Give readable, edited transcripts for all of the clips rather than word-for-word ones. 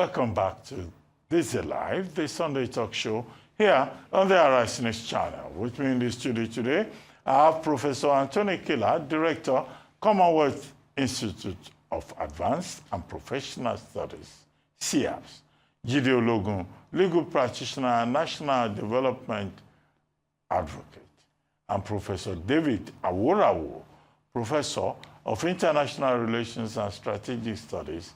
welcome back to This Is Live, the Sunday talk show here on the Arise News channel. With me in the studio today, I have Professor Anthony Kila, Director, Commonwealth Institute of Advanced and Professional Studies, CIAPS, Jide Ologun, legal practitioner and national development advocate, and Professor David Aworawo, Professor of International Relations and Strategic Studies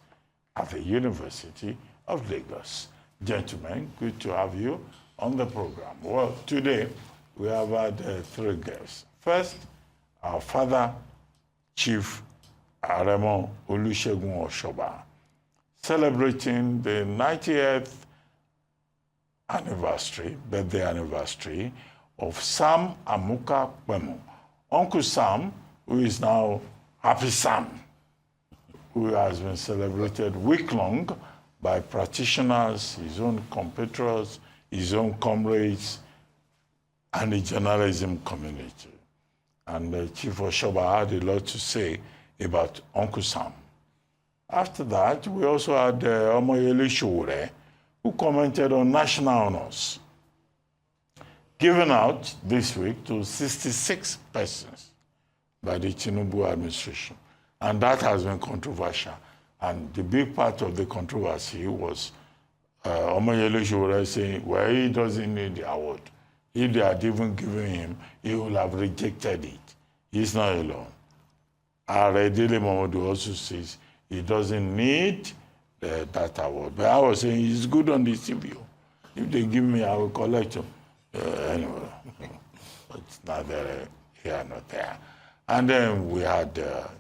at the University of Lagos. Gentlemen, good to have you on the program. Well, today we have had three guests. First, our father, Chief Aremo Olusegun Oshoba, celebrating the 90th anniversary, birthday anniversary of Sam Amuka Kwemo. Uncle Sam, who is now Happy Sam, who has been celebrated week-long by practitioners, his own compatriots, his own comrades, and the journalism community. And Chief Oshoba had a lot to say about Uncle Sam. After that, we also had Omoyele Sowore, who commented on national honors given out this week to 66 persons by the Tinubu administration. And that has been controversial. And the big part of the controversy was Omoyele Sowore saying, well, he doesn't need the award. If they had even given him, he would have rejected it. He's not alone. Dele Momodu also says he doesn't need that award. But I was saying he's good on the CBO. If they give me, I will collect him. Anyway, it's not there, here, not there. And then we had a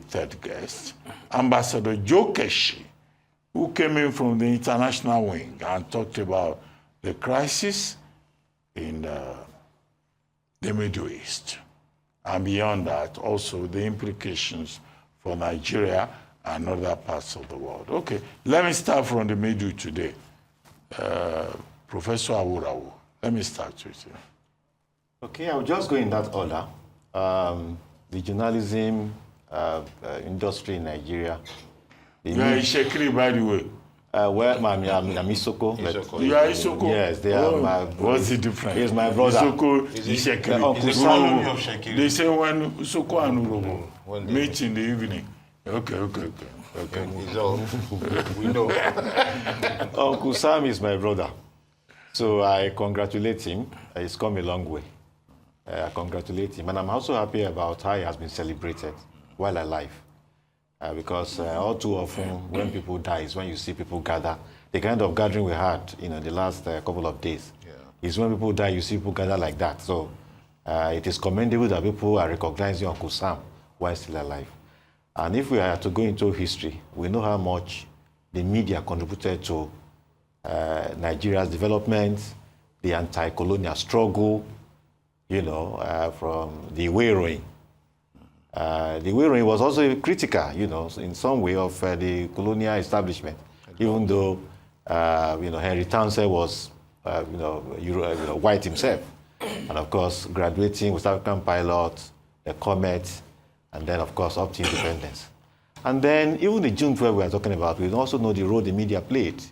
third guest, Ambassador Joe Keshi, who came in from the international wing and talked about the crisis in the Middle East. And beyond that, also the implications for Nigeria and other parts of the world. Okay, let me start from the middle today. Professor Aworawo, let me start with you. Okay, I'll just go in that order. The journalism industry in Nigeria. You are Ishekiri, by the way. Well, I'm Isoko. You are Isoko? Yes, they are my brother. What's the difference? He's my brother. Isoko, Ishekiri. They say when Isoko and Urobo meet in the evening. Okay. We know. Uncle Sam is my brother. So I congratulate him. He's come a long way. I congratulate him. And I'm also happy about how he has been celebrated while alive. Because all too often, when people die, is when you see people gather. The kind of gathering we had, the last couple of days, is when people die, you see people gather like that. So it is commendable that people are recognizing Uncle Sam while still alive. And if we are to go into history, we know how much the media contributed to Nigeria's development, the anti-colonial struggle, from the Iwe-Iroyin. The Iwe-Iroyin was also critical, in some way of the colonial establishment, even though, Henry Townsend was, white himself. And of course, graduating with African Pilot, the Comet, and then, of course, up to independence. And then, even the June 12 we are talking about, we also know the role the media played.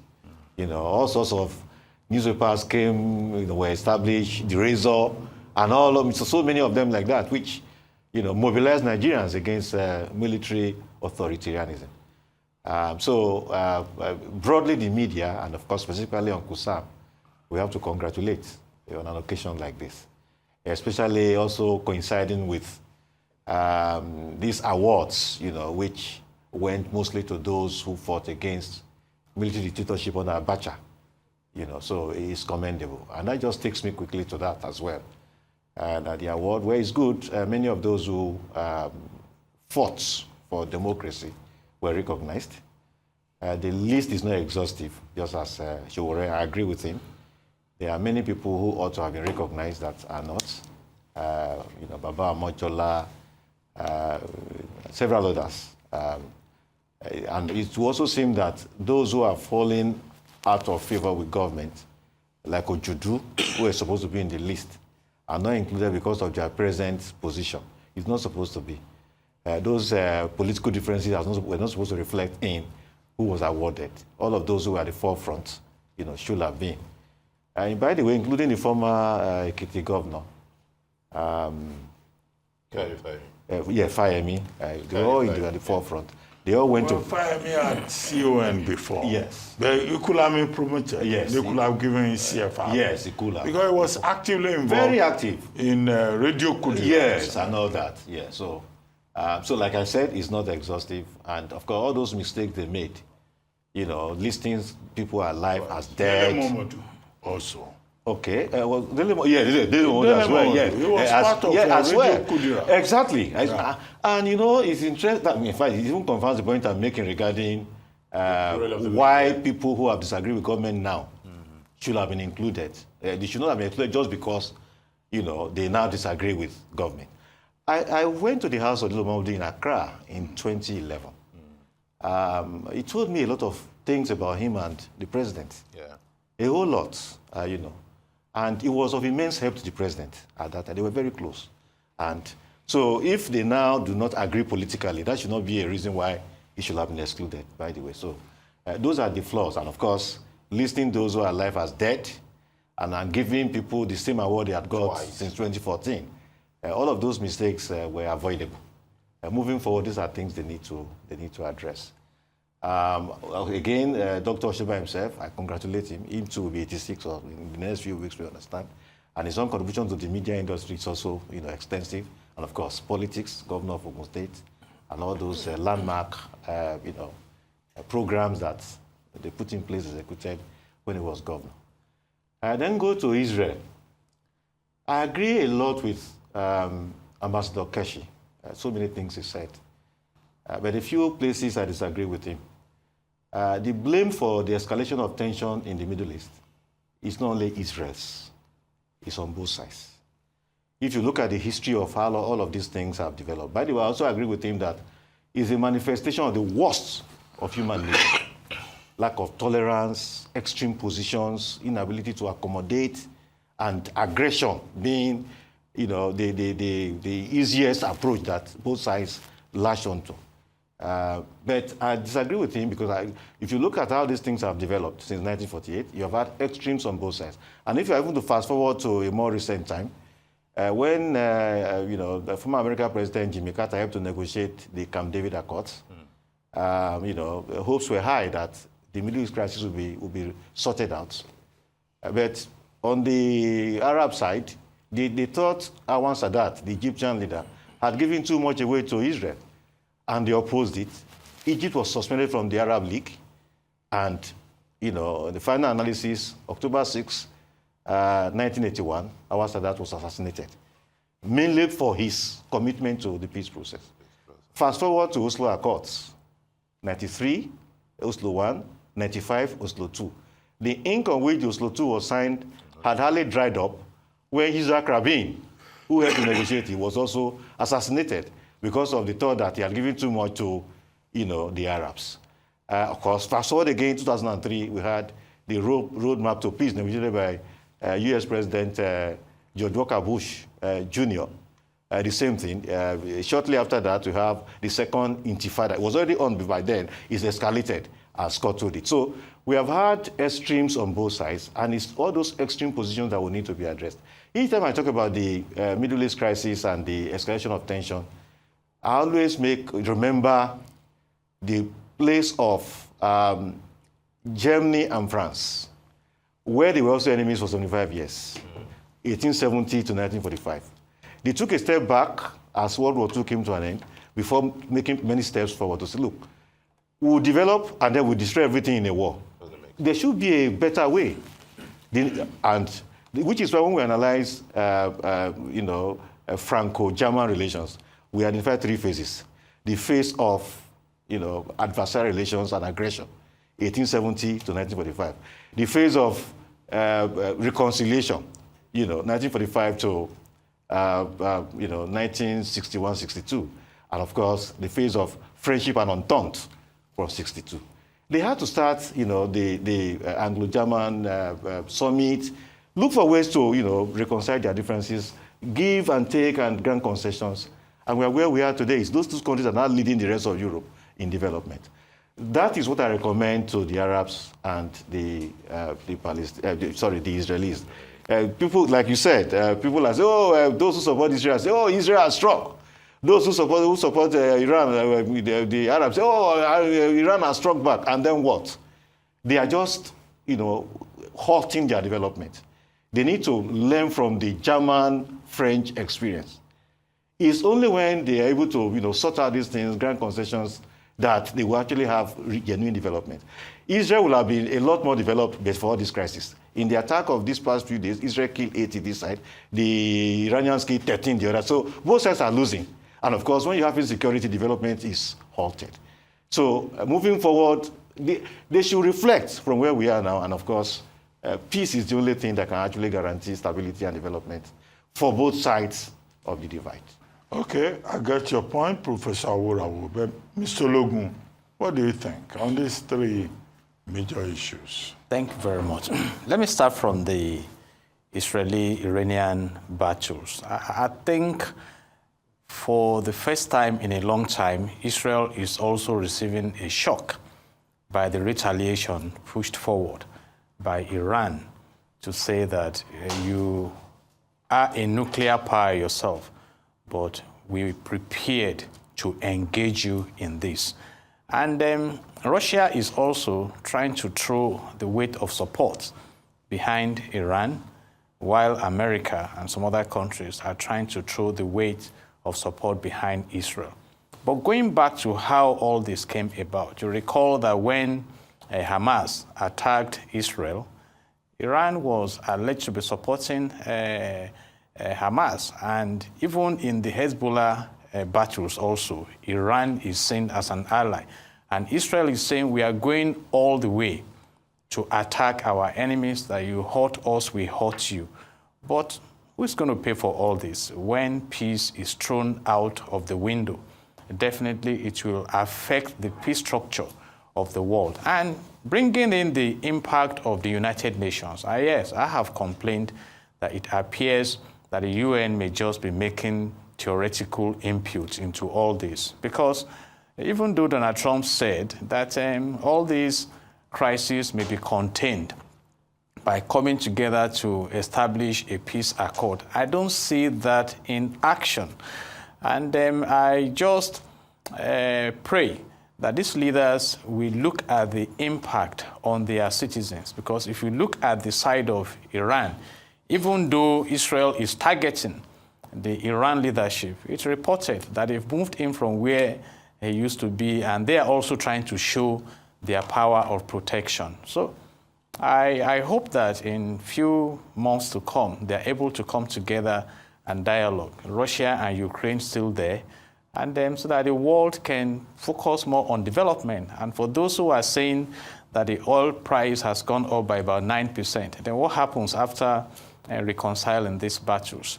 All sorts of newspapers came, were established, the Razor, and all of them, so many of them like that, which, mobilized Nigerians against military authoritarianism. Broadly the media, and of course specifically Uncle Sam, we have to congratulate on an occasion like this, especially also coinciding with these awards, which went mostly to those who fought against military dictatorship under Abacha. So it is commendable. And that just takes me quickly to that as well. And the award, where it's good, many of those who fought for democracy were recognized. The list is not exhaustive, just as Sowore, I agree with him. There are many people who ought to have been recognized that are not. Baba Amojola, several others. And it also seems that those who are falling out of favor with government, like Ojudu, who is supposed to be in the list, are not included because of their present position. It's not supposed to be. Those political differences were not supposed to reflect in who was awarded. All of those who were at the forefront, should have been. And by the way, including the former Ekiti governor. Fayemi. They were all at the forefront. They all went to... Fayemi had CON before. Yes. But he could have been promoted. Yes. They could have given him CFR. Yes, he could have. Because he was actively involved. Very active. In Radio Kudira. Yes, and all that. Yeah. So like I said, it's not exhaustive. And of course, all those mistakes they made, listing people alive as dead. Also. Okay. Well, Dele as well. Yeah. He was part of as Radio well. Kudira. Exactly. Yeah. And it's interesting. In fact, it even confirms the point I'm making regarding why people who have disagreed with government now should have been included. They should not have been included just because, they now disagree with government. I went to the house of Ologun in Accra in 2011. He told me a lot of things about him and the president. Yeah. A whole lot, And it was of immense help to the president at that time. They were very close. And so if they now do not agree politically, that should not be a reason why he should have been excluded, by the way. So those are the flaws. And of course, listing those who are alive as dead and giving people the same award they had got since 2014. All of those mistakes were avoidable. Moving forward, these are things they need to address. Again, Dr. Oshiba himself, I congratulate him. Him too will be 86 or in the next few weeks, we understand. And his own contribution to the media industry is also, extensive. And of course, politics, governor of Ogun State, and all those landmark, programs that they put in place, executed when he was governor. I then go to Israel. I agree a lot with Ambassador Keshi. So many things he said. But a few places I disagree with him. The blame for the escalation of tension in the Middle East is not only Israel's, it's on both sides. If you look at the history of how all of these things have developed. By the way, I also agree with him that it's a manifestation of the worst of human nature. Lack of tolerance, extreme positions, inability to accommodate, and aggression being, the easiest approach that both sides latch onto. But I disagree with him because if you look at how these things have developed since 1948, you have had extremes on both sides. And if you're able to fast forward to a more recent time, when the former American President Jimmy Carter helped to negotiate the Camp David Accords, hopes were high that the Middle East crisis would be sorted out. But on the Arab side, they thought Anwar Sadat, the Egyptian leader, had given too much away to Israel, and they opposed it. Egypt was suspended from the Arab League, and the final analysis, October 6, 1981, Anwar Sadat was assassinated, mainly for his commitment to the peace process. Fast forward to Oslo Accords, 93, Oslo 1, 95, Oslo 2. The ink on which Oslo 2 was signed had hardly dried up when Yitzhak Rabin, who helped to negotiate it, was also assassinated because of the thought that he had given too much to, the Arabs. Of course, fast forward again, 2003, we had the roadmap to peace negotiated by U.S. President George Walker Bush Jr. The same thing. Shortly after that, we have the second intifada. It was already on by then. It's escalated, as Scott told it. So we have had extremes on both sides, and it's all those extreme positions that will need to be addressed. Each time I talk about the Middle East crisis and the escalation of tension, I always remember the place of Germany and France, where they were also enemies for 75 years, 1870 to 1945. They took a step back as World War II came to an end before making many steps forward to say, look, we'll develop and then we'll destroy everything in a war. There should be a better way. And which is why when we analyze, Franco-German relations, we identify three phases. The phase of, adversarial relations and aggression, 1870 to 1945. The phase of reconciliation, 1945 to 1961-62. And of course, the phase of friendship and entente from 62. They had to start, the Anglo-German summit, look for ways to, reconcile their differences, give and take and grant concessions. And where we are today is those two countries are now leading the rest of Europe in development. That is what I recommend to the Arabs and the Israelis. People, like you said, people are saying, those who support Israel say, Israel is strong. Those who support Iran, the Arabs say, Iran has struck back. And then what? They are just, halting their development. They need to learn from the German-French experience. It's only when they are able to, sort out these things, grant concessions, that they will actually have genuine development. Israel will have been a lot more developed before this crisis. In the attack of these past few days, Israel killed 80 this side, the Iranians killed 13 the other. So both sides are losing. And of course, when you have insecurity, development is halted. So moving forward, they should reflect from where we are now. And of course, peace is the only thing that can actually guarantee stability and development for both sides of the divide. Okay, I get your point, Professor Aworawo. But Mr. Ologun, what do you think on these three major issues? Thank you very much. Let me start from the Israeli-Iranian battles. I think for the first time in a long time, Israel is also receiving a shock by the retaliation pushed forward by Iran to say that you are a nuclear power yourself, but we prepared to engage you in this. And Russia is also trying to throw the weight of support behind Iran, while America and some other countries are trying to throw the weight of support behind Israel. But going back to how all this came about, you recall that when Hamas attacked Israel, Iran was alleged to be supporting Hamas. And even in the Hezbollah battles also, Iran is seen as an ally. And Israel is saying we are going all the way to attack our enemies, that you hurt us, we hurt you. But who's going to pay for all this when peace is thrown out of the window? Definitely it will affect the peace structure of the world. And bringing in the impact of the United Nations. Yes, I have complained that it appears that the UN may just be making theoretical inputs into all this. Because even though Donald Trump said that all these crises may be contained by coming together to establish a peace accord, I don't see that in action. And I just pray that these leaders will look at the impact on their citizens. Because if you look at the side of Iran, even though Israel is targeting the Iran leadership, it's reported that they've moved in from where they used to be, and they are also trying to show their power of protection. So I hope that in few months to come, they're able to come together and dialogue. Russia and Ukraine still there, and so that the world can focus more on development. And for those who are saying that the oil price has gone up by about 9%, then what happens after reconciling these battles?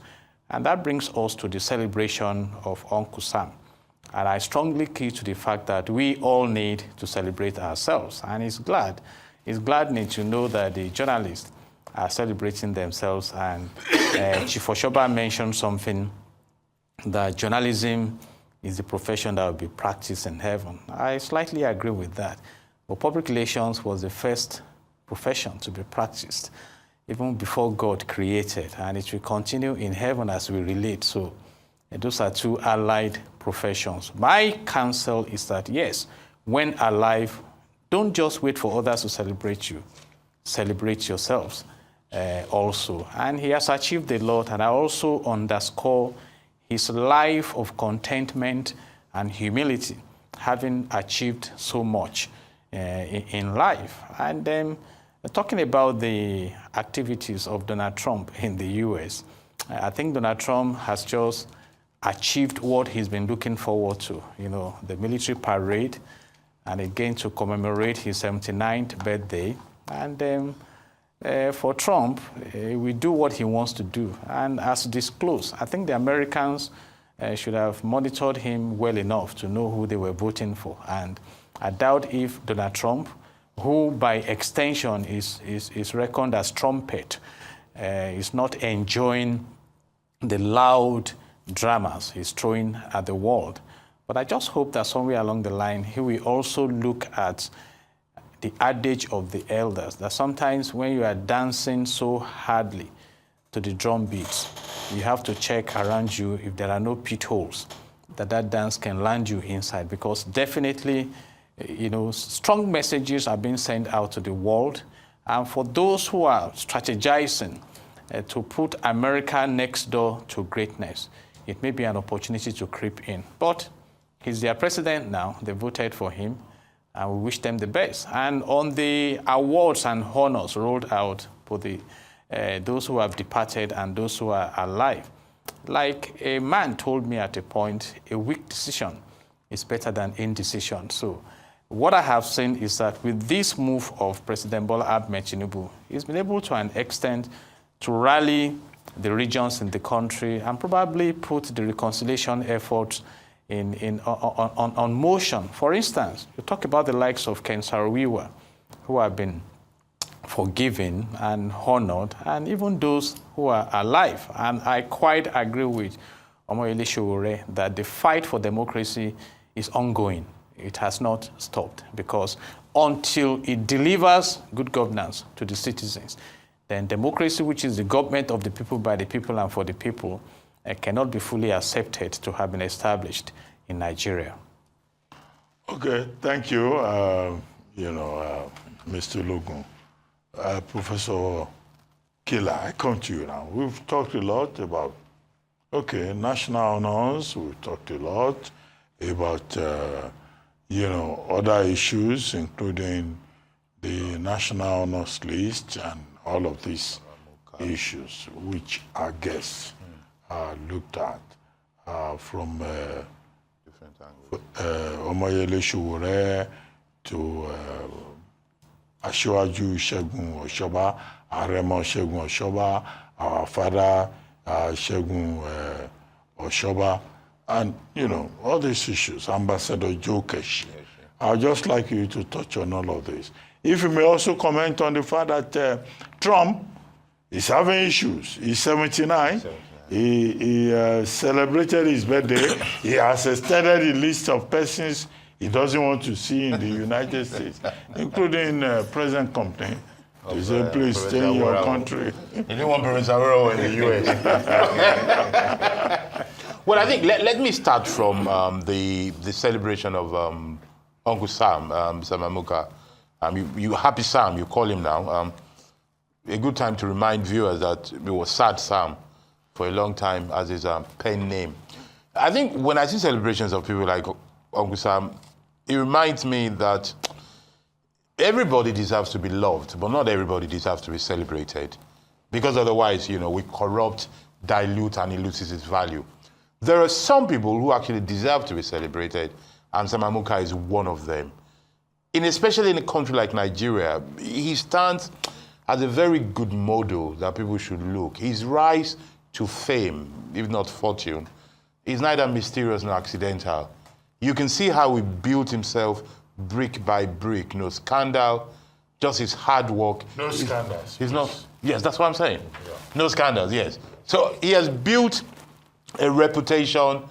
And that brings us to the celebration of Uncle Sam. And I strongly key to the fact that we all need to celebrate ourselves. And it's gladdening to know that the journalists are celebrating themselves. And Chief Oshoba mentioned something, that journalism is the profession that will be practiced in heaven. I slightly agree with that. But public relations was the first profession to be practiced, even before God created. And it will continue in heaven as we relate. So those are two allied professions. My counsel is that, yes, when alive, don't just wait for others to celebrate you. Celebrate yourselves also. And he has achieved a lot. And I also underscore his life of contentment and humility, having achieved so much in life. And talking about the activities of Donald Trump in the U.S., I think Donald Trump has just achieved what he's been looking forward to, the military parade, and again to commemorate his 79th birthday. And for Trump, we do what he wants to do. And as disclosed, I think the Americans should have monitored him well enough to know who they were voting for. And I doubt if Donald Trump, who by extension is reckoned as trumpet, is not enjoying the loud dramas he's throwing at the world. But I just hope that somewhere along the line, he will also look at the adage of the elders, that sometimes when you are dancing so hardly to the drum beats, you have to check around you if there are no pit holes that dance can land you inside, because definitely, strong messages are being sent out to the world. And for those who are strategizing to put America next door to greatness, it may be an opportunity to creep in. But he's their president now. They voted for him, and we wish them the best. And on the awards and honors rolled out for those who have departed and those who are alive, like a man told me at a point, a weak decision is better than indecision. So what I have seen is that with this move of President Bola Ahmed Tinubu, he's been able to an extent to rally the regions in the country and probably put the reconciliation efforts on motion. For instance, you talk about the likes of Ken Saro-Wiwa, who have been forgiven and honored, and even those who are alive. And I quite agree with Omoyele Sowore that the fight for democracy is ongoing. It has not stopped, because until it delivers good governance to the citizens, then democracy, which is the government of the people, by the people, and for the people, cannot be fully accepted to have been established in Nigeria. Okay, thank you, Mr. Ologun. Professor Kila, I come to you now. We've talked a lot about, national honors. We've talked a lot about, other issues, including the national honors list and all of these issues, which our guests looked at from different angles. Omoyele Sowore to Asiwaju Segun Oshoba, Aremo Segun Oshoba, our father Segun Oshoba, and all these issues. Ambassador Joe Keshi. I'd just like you to touch on all of this. If you may also comment on the fact that Trump is having issues. He's 79. He celebrated his birthday. He has extended the list of persons he doesn't want to see in the United States, including President Company. He said, please stay in your country. You didn't want President Aworawo in the U.S. Well, I think let me start from the celebration of Uncle Sam, Sam Amuka. You Happy Sam, you call him now. A good time to remind viewers that it was Sad Sam for a long time as his pen name. I think when I see celebrations of people like Uncle Sam, it reminds me that everybody deserves to be loved, but not everybody deserves to be celebrated. Because otherwise, we corrupt, dilute, and it loses its value. There are some people who actually deserve to be celebrated, and Sam Amuka is one of them. Especially in a country like Nigeria, he stands as a very good model that people should look. His rise to fame, if not fortune, is neither mysterious nor accidental. You can see how he built himself brick by brick. No scandal, just his hard work. No scandals. He's not. Yes, that's what I'm saying. Yeah. No scandals, yes. So he has built a reputation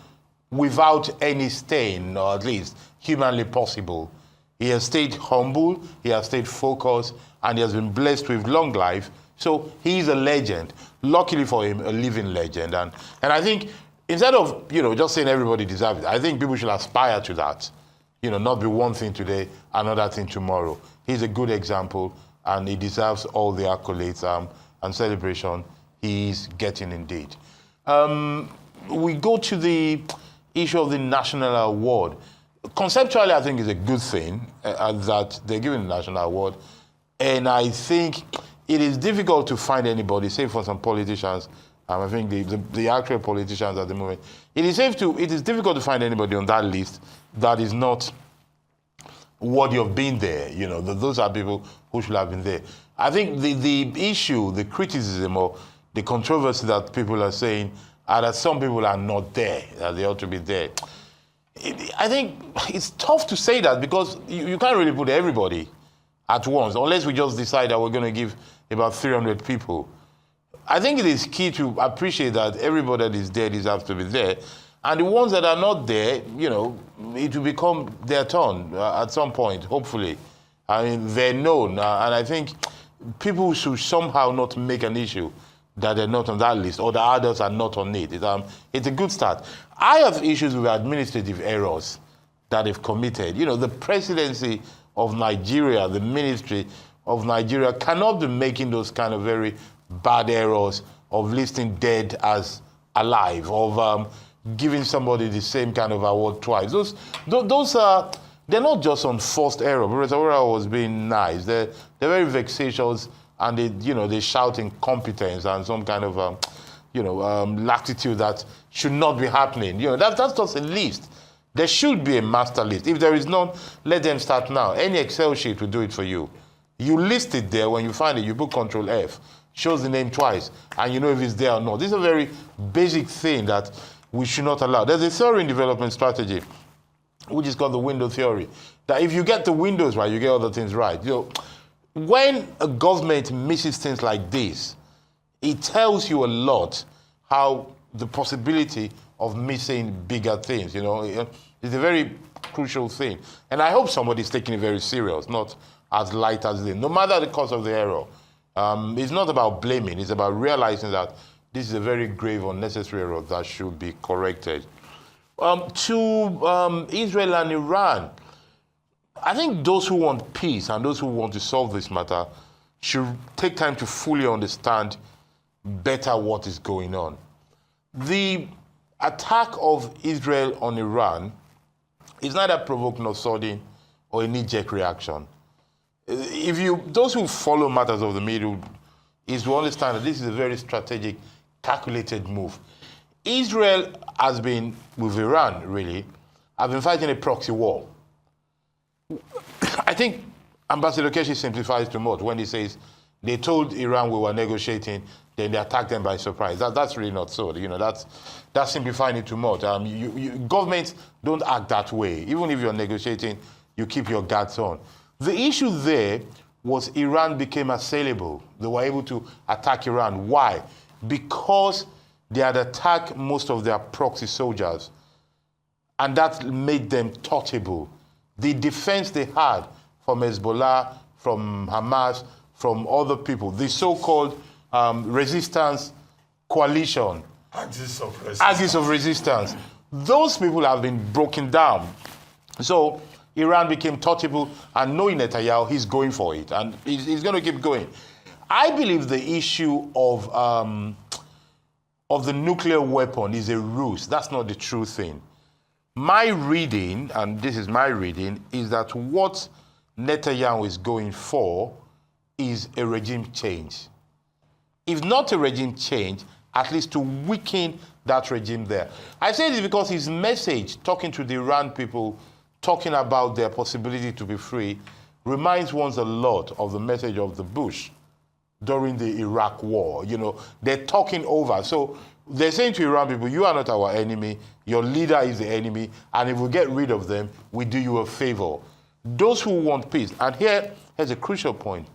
without any stain, or at least humanly possible. He has stayed humble, he has stayed focused, and he has been blessed with long life. So he's a legend. Luckily for him, a living legend. And I think instead of just saying everybody deserves it, I think people should aspire to that. Not be one thing today, another thing tomorrow. He's a good example, and he deserves all the accolades and celebration he's getting indeed. We go to the issue of the national award. Conceptually, I think it's a good thing that they're giving the national award. And I think it is difficult to find anybody, say for some politicians, I think the actual politicians at the moment, it is difficult to find anybody on that list that is not worthy of being there. Those are people who should have been there. I think the issue, the criticism, or the controversy that people are saying are that some people are not there, that they ought to be there. I think it's tough to say that because you can't really put everybody at once, unless we just decide that we're going to give about 300 people. I think it is key to appreciate that everybody that is there deserves to be there. And the ones that are not there, you know, it will become their turn at some point, hopefully. I mean, they're known. And I think people should somehow not make an issue that they're not on that list or the others are not on it. It's a good start. I have issues with administrative errors that they've committed. You know, the presidency of Nigeria, the ministry of Nigeria cannot be making those kind of very bad errors of listing dead as alive, of giving somebody the same kind of award twice. Those are, they're not just on forced error. Professor Aworawo was being nice. They're very vexatious, and they shout incompetence and some kind of latitude that should not be happening. You know, that's just a list. There should be a master list. If there is none, let them start now. Any Excel sheet will do it for you. You list it there. When you find it, you put Control F, shows the name twice, and you know if it's there or not. This is a very basic thing that we should not allow. There's a theory in development strategy, which is called the window theory, that if you get the windows right, you get other things right. You know, when a government misses things like this, it tells you a lot how the possibility of missing bigger things, you know, it's a very crucial thing. And I hope somebody's taking it very serious, not as light as this. No matter the cause of the error, it's not about blaming, it's about realizing that this is a very grave, unnecessary error that should be corrected. To Israel and Iran, I think those who want peace and those who want to solve this matter should take time to fully understand better what is going on. The attack of Israel on Iran is neither provoked nor sudden or a knee-jerk reaction. Those who follow matters of the Middle East will understand that this is a very strategic, calculated move. Israel has been, with Iran really, have been fighting a proxy war. I think Ambassador Keshi simplifies too much when he says they told Iran we were negotiating, then they attacked them by surprise. That's really not so. You know, that's simplifying it too much. Governments don't act that way. Even if you're negotiating, you keep your guards on. The issue there was Iran became assailable. They were able to attack Iran. Why? Because they had attacked most of their proxy soldiers, and that made them touchable. The defense they had from Hezbollah, from Hamas, from other people, the so-called resistance coalition, axis of resistance, those people have been broken down. So Iran became touchable, and knowing Netanyahu, he's going for it, and he's going to keep going. I believe the issue of the nuclear weapon is a ruse. That's not the true thing. My reading, and this is my reading, is that what Netanyahu is going for is a regime change. If not a regime change, at least to weaken that regime there. I say this because his message, talking to the Iran people, talking about their possibility to be free, reminds one a lot of the message of the Bush during the Iraq war. You know, they're talking over. So they're saying to Iran people, you are not our enemy, your leader is the enemy, and if we get rid of them, we do you a favor. Those who want peace, and here's a crucial point.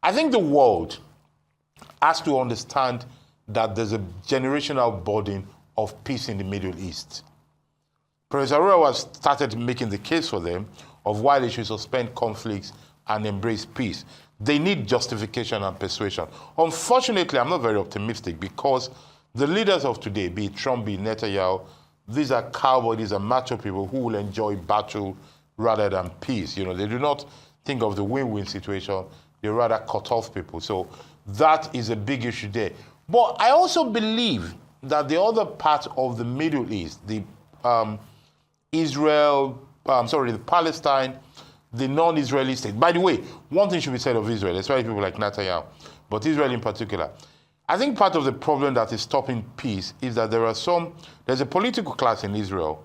I think the world has to understand that there's a generational burden of peace in the Middle East. Professor Aworawo has started making the case for them of why they should suspend conflicts and embrace peace. They need justification and persuasion. Unfortunately, I'm not very optimistic because the leaders of today, be it Trump, be it Netanyahu, these are cowboys, these are macho people who will enjoy battle rather than peace. You know, they do not think of the win-win situation. They rather cut off people. So that is a big issue there. But I also believe that the other part of the Middle East, the the Palestine, the non-Israeli state. By the way, one thing should be said of Israel, especially people like Netanyahu, but Israel in particular. I think part of the problem that is stopping peace is that there's a political class in Israel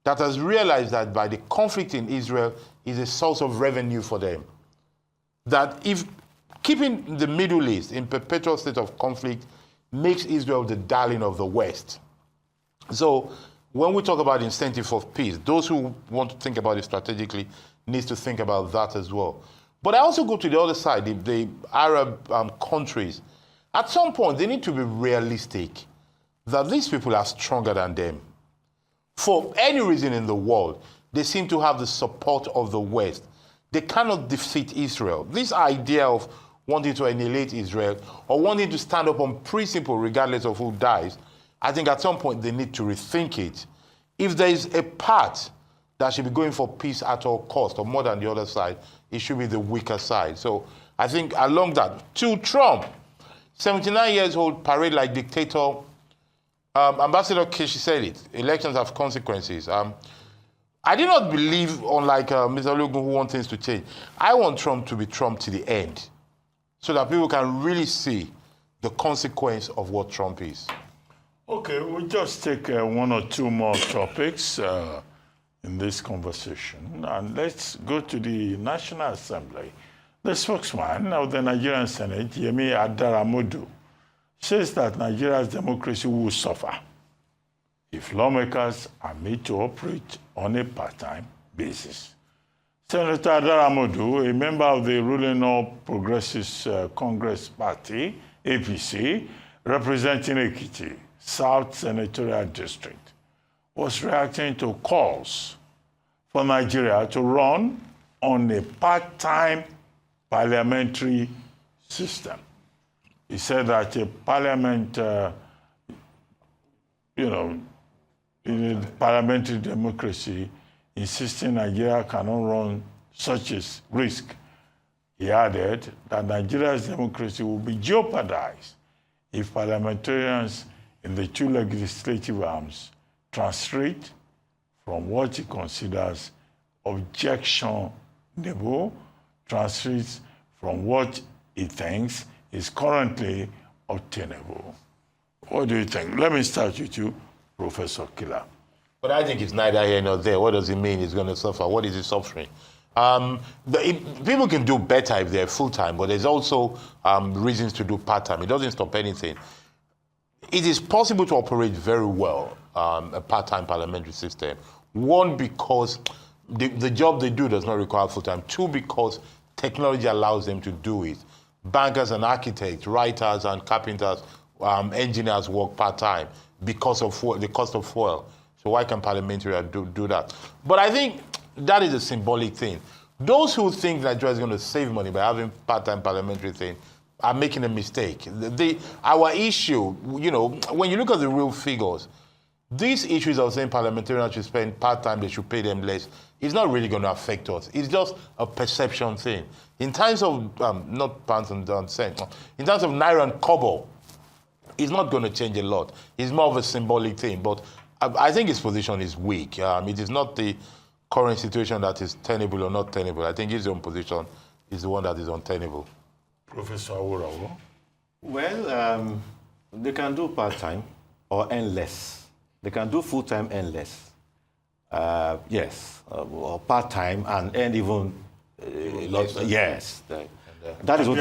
that has realized that by the conflict in Israel is a source of revenue for them. That if keeping the Middle East in perpetual state of conflict makes Israel the darling of the West. So when we talk about incentive of peace, those who want to think about it strategically needs to think about that as well. But I also go to the other side, the Arab countries. At some point, they need to be realistic that these people are stronger than them. for any reason in the world, they seem to have the support of the West. They cannot defeat Israel. This idea of wanting to annihilate Israel or wanting to stand up on principle regardless of who dies, I think at some point they need to rethink it. If there is a part that should be going for peace at all cost or more than the other side, it should be the weaker side. So I think along that, to Trump, 79 years old, parade like dictator. Ambassador Kishi said it, elections have consequences. I do not believe, unlike Mr. Ologun, who wants things to change. I want Trump to be Trump to the end so that people can really see the consequence of what Trump is. Okay, we'll just take one or two more topics in this conversation. And let's go to the National Assembly. The spokesman of the Nigerian Senate, Yemi Adaramodu, says that Nigeria's democracy will suffer if lawmakers are made to operate on a part-time basis. Senator Adaramodu, a member of the ruling All Progressives Congress Party, APC, representing Ekiti, South Senatorial District, was reacting to calls for Nigeria to run on a part-time parliamentary system. He said that a parliament, in a parliamentary democracy, insisting Nigeria cannot run such a risk. He added that Nigeria's democracy will be jeopardized if parliamentarians in the two legislative arms translate from what he considers objectionable, translates from what he thinks is currently obtainable. What do you think? Let me start with you, Professor Kila. But I think it's neither here nor there. What does it mean it's going to suffer? What is it suffering? People can do better if they're full-time, but there's also reasons to do part-time. It doesn't stop anything. It is possible to operate very well a part-time parliamentary system. One, because the job they do does not require full-time. Two, because technology allows them to do it. Bankers and architects, writers and carpenters, engineers work part-time because of the cost of fuel. So why can parliamentarians do that? But I think that is a symbolic thing. Those who think Nigeria is going to save money by having part-time parliamentary thing are making a mistake. Our issue, when you look at the real figures, these issues of saying parliamentarians should spend part-time, they should pay them less, it's not really going to affect us. It's just a perception thing. In terms of, not pounds and cents, in terms of naira and kobo, it's not going to change a lot. It's more of a symbolic thing. But I think his position is weak. It is not the current situation that is tenable or not tenable. I think his own position is the one that is untenable. Professor Aworawo? Well, they can do part-time or earn less. They can do full-time and less. Yes, or part-time and earn even yes. That is what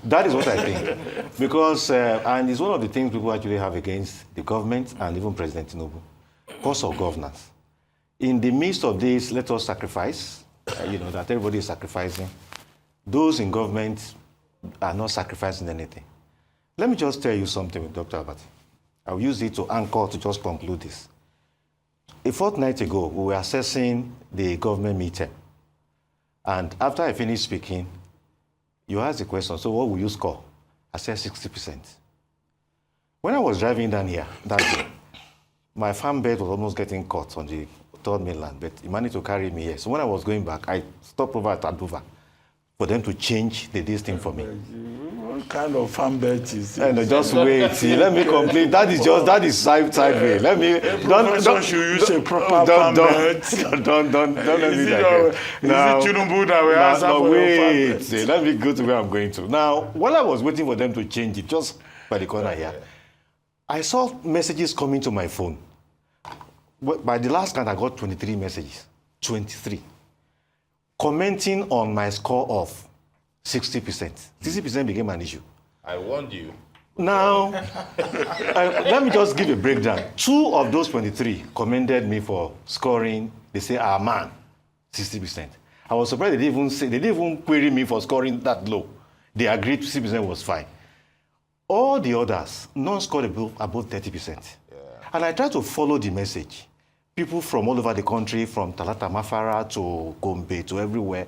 that is what I think. Because, and it's one of the things people actually have against the government and even President Tinubu, cost of governance. In the midst of this, let us sacrifice, that everybody is sacrificing. Those in government are not sacrificing anything. Let me just tell you something with Dr. Abati. I'll use it to anchor to just conclude this. A fortnight ago, we were assessing the government midterm. And after I finished speaking, you asked the question, so what will you score? I said 60%. When I was driving down here that day, my farm bed was almost getting caught on the third mainland, but he managed to carry me here. So when I was going back, I stopped over at Aduva for them to change the distance for me. What kind of farm bed is this? And just wait, see, let me complete. That is sideway. Let me. Don't should use a proper farm bed. Don't let me digress. Is it Tinubu that we ask for your farm bed? Let me go to where I'm going to. Now, while I was waiting for them to change it, just by the corner here, I saw messages coming to my phone. By the last count, I got 23 messages. 23. Commenting on my score of 60%. 60% became an issue. I warned you. Now, let me just give a breakdown. 2 of those 23 commended me for scoring, they say, man, 60%. I was surprised they didn't even query me for scoring that low. They agreed 60% was fine. All the others, none scored above 30%. Yeah. And I tried to follow the message. people from all over the country, from Talata Mafara to Gombe to everywhere.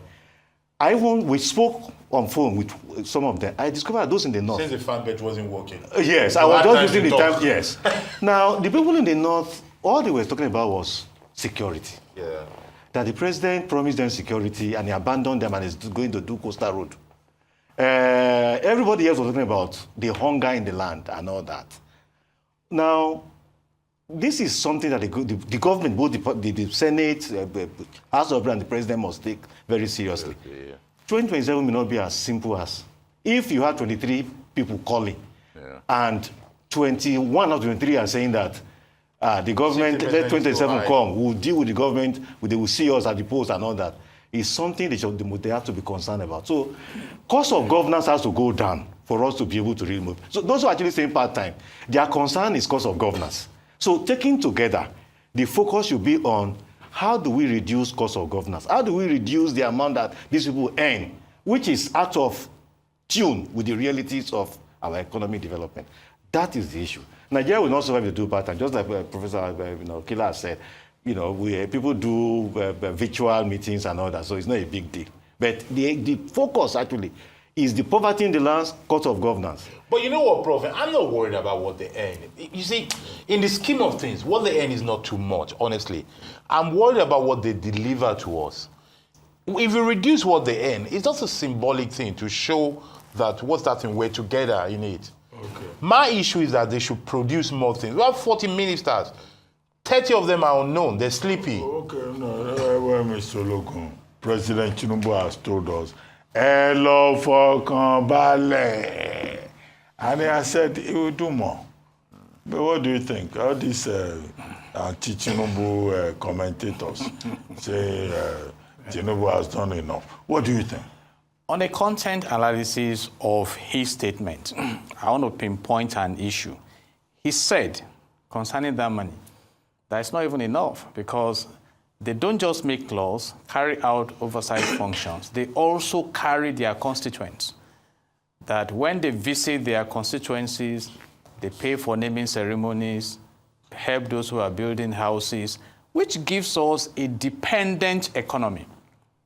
We spoke on phone with some of them. I discovered those in the north. Since the fan page wasn't working. Yes, I was just using the time. Yes. Now, the people in the north, all they were talking about was security. Yeah. That the president promised them security and he abandoned them and is going to do Coastal Road. Everybody else was talking about the hunger in the land and all that. Now, this is something that the government, both the Senate, House of Representatives, and the president must take very seriously. Yeah. 2027 may not be as simple as if you have 23 people calling and 21 of 23 are saying that the government, let 27 come, we'll deal with the government, they will see us at the post and all that. It's something they have to be concerned about. So cost of governance has to go down for us to be able to really move. So those who are actually saying part-time, their concern is cost of governance. So taking together, the focus should be on how do we reduce cost of governance? How do we reduce the amount that these people earn, which is out of tune with the realities of our economic development? That is the issue. Nigeria will not survive the two part-time, just like Professor Kila said. People do virtual meetings and all that, so it's not a big deal. But the focus actually is the poverty in the lands, cost of governance. But you know what, Prof? I'm not worried about what they earn. You see, in the scheme of things, what they earn is not too much, honestly. I'm worried about what they deliver to us. If you reduce what they earn, it's just a symbolic thing to show that what's that thing, we're together in it. Okay. My issue is that they should produce more things. We have 40 ministers. 30 of them are unknown. They're sleepy. Okay, well, Mr. Ologun, President Tinubu has told us, hello for Kambale. And he has said he will do more. But what do you think? All these anti-Tinubu commentators say Tinubu has done enough. What do you think? On a content analysis of his statement, I want to pinpoint an issue. He said, concerning that money, that it's not even enough because they don't just make laws, carry out oversight functions, they also carry their constituents. That when they visit their constituencies, they pay for naming ceremonies, help those who are building houses, which gives us a dependent economy,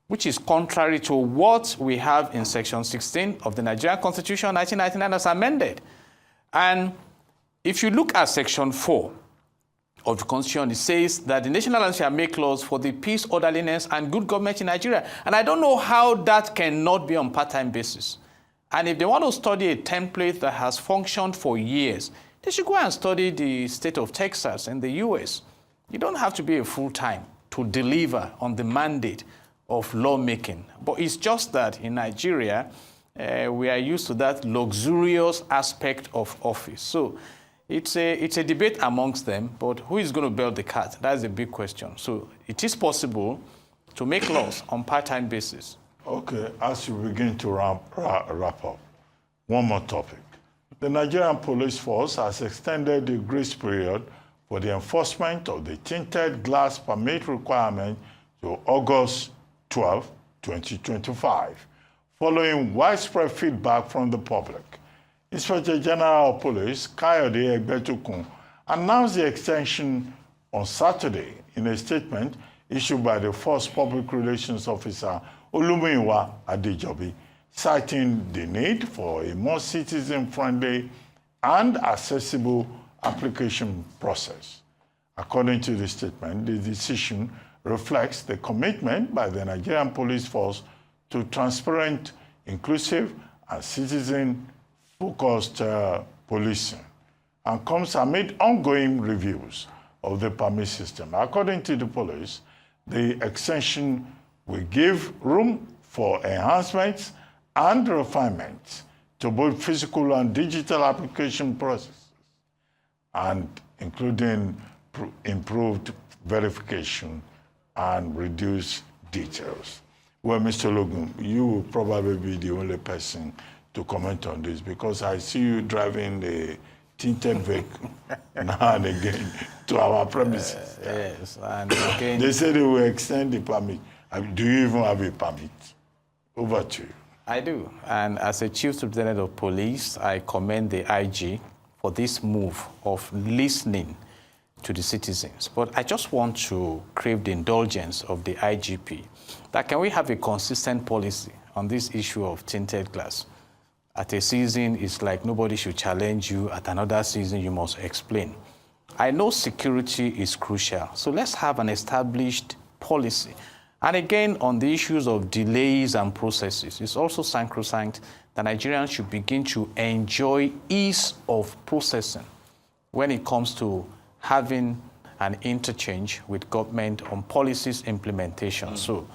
which is contrary to what we have in Section 16 of the Nigerian Constitution 1999 as amended. And if you look at Section 4 of the Constitution, it says that the national assembly shall make laws for the peace, orderliness, and good government in Nigeria. And I don't know how that cannot be on part-time basis. And if they want to study a template that has functioned for years, they should go and study the state of Texas and the US. You don't have to be a full-time to deliver on the mandate of lawmaking. But it's just that in Nigeria, we are used to that luxurious aspect of office. So it's a debate amongst them, but who is going to build the cat? That's a big question. So it is possible to make laws on part-time basis. Okay, as you begin to wrap up, one more topic. The Nigerian police force has extended the grace period for the enforcement of the tinted glass permit requirement to August 12, 2025, following widespread feedback from the public. Inspector General of Police, Kayode Egbetukun, announced the extension on Saturday in a statement issued by the Force Public Relations Officer, Olumiwa Adejobi, citing the need for a more citizen-friendly and accessible application process. According to the statement, the decision reflects the commitment by the Nigerian police force to transparent, inclusive, and citizen-focused policing, and comes amid ongoing reviews of the permit system. According to the police, the extension will give room for enhancements and refinements to both physical and digital application processes, and including improved verification and reduced details. Well, Mr. Ologun, you will probably be the only person to comment on this because I see you driving the tinted vehicle now and again to our premises. Yes, and again, they say they will extend the permit. Do you even have a permit? Over to you. I do. And as a Chief Superintendent of Police, I commend the IG for this move of listening to the citizens. But I just want to crave the indulgence of the IGP that can we have a consistent policy on this issue of tinted glass? At a season, it's like nobody should challenge you. At another season, you must explain. I know security is crucial, so let's have an established policy. And again, on the issues of delays and processes, it's also sacrosanct that Nigerians should begin to enjoy ease of processing when it comes to having an interchange with government on policies implementation. So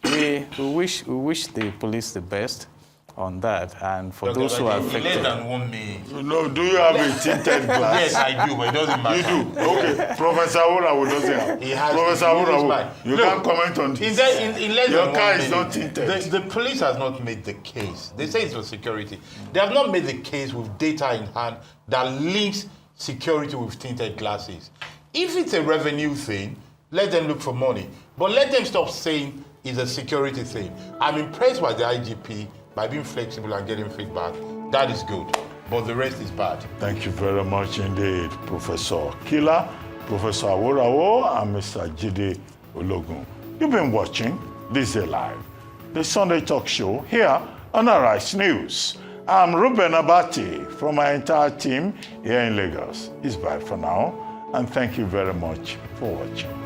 we wish the police the best on that, and for those who are affected. Less than 1 minute. No, do you have a tinted glass? Yes, I do, but it doesn't matter. You do? Okay. Professor Aworawo doesn't have. He has. Professor Aworawo, you Look, can't comment on this. In less Your than car 1 is minute, not tinted. The police has not made the case. They say it's for security. They have not made the case with data in hand that links security with tinted glasses. If it's a revenue thing, let them look for money. But let them stop saying it's a security thing. I'm impressed by the IGP by being flexible and getting feedback. That is good. But the rest is bad. Thank you very much indeed, Professor Kila, Professor Aworawo, and Mr. Jide Ologun. You've been watching This Day Live, the Sunday talk show here on Arise News. I'm Ruben Abati from my entire team here in Lagos. It's bye for now, and thank you very much for watching.